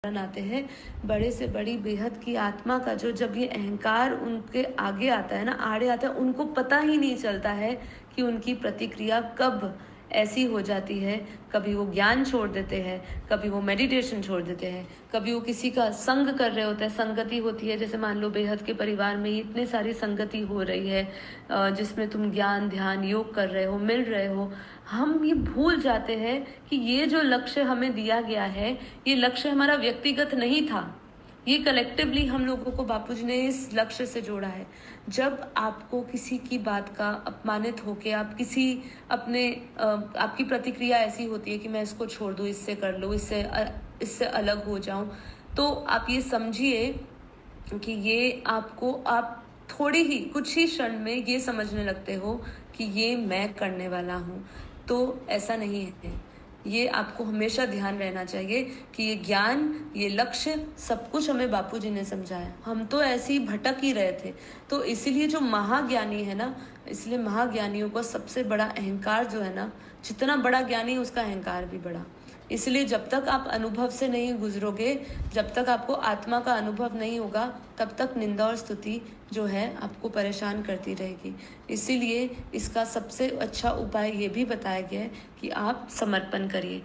आते हैं। बड़े से बड़ी बेहद की आत्मा का जो जब ये अहंकार उनके आगे आता है ना, आड़े आता है, उनको पता ही नहीं चलता है कि उनकी प्रतिक्रिया कब ऐसी हो जाती है। कभी वो ज्ञान छोड़ देते हैं, कभी वो मेडिटेशन छोड़ देते हैं, कभी वो किसी का संग कर रहे होते हैं। संगति होती है, जैसे मान लो बेहद के परिवार में इतनी सारी संगति हो रही है जिसमें तुम ज्ञान ध्यान योग कर रहे हो, मिल रहे हो। हम ये भूल जाते हैं कि ये जो लक्ष्य हमें दिया गया है, ये लक्ष्य हमारा व्यक्तिगत नहीं था। ये कलेक्टिवली हम लोगों को बापूजी ने इस लक्ष्य से जोड़ा है। जब आपको किसी की बात का अपमानित होके आप किसी अपने आपकी प्रतिक्रिया ऐसी होती है कि मैं इसको छोड़ दूँ, इससे कर लूँ, इससे अलग हो जाऊं, तो आप ये समझिए कि ये आपको आप थोड़ी ही कुछ ही क्षण में ये समझने लगते हो कि ये मैं करने वाला हूँ। तो ऐसा नहीं है। ये आपको हमेशा ध्यान रहना चाहिए कि ये ज्ञान, ये लक्ष्य, सब कुछ हमें बापूजी ने समझाया। हम तो ऐसे ही भटक ही रहे थे। तो इसीलिए जो महाज्ञानी है ना, इसलिए महाज्ञानियों का सबसे बड़ा अहंकार जो है ना, जितना बड़ा ज्ञानी उसका अहंकार भी बड़ा। इसलिए जब तक आप अनुभव से नहीं गुजरोगे, जब तक आपको आत्मा का अनुभव नहीं होगा, तब तक निंदा और स्तुति जो है आपको परेशान करती रहेगी। इसीलिए इसका सबसे अच्छा उपाय ये भी बताया गया है कि आप समर्पण करिए।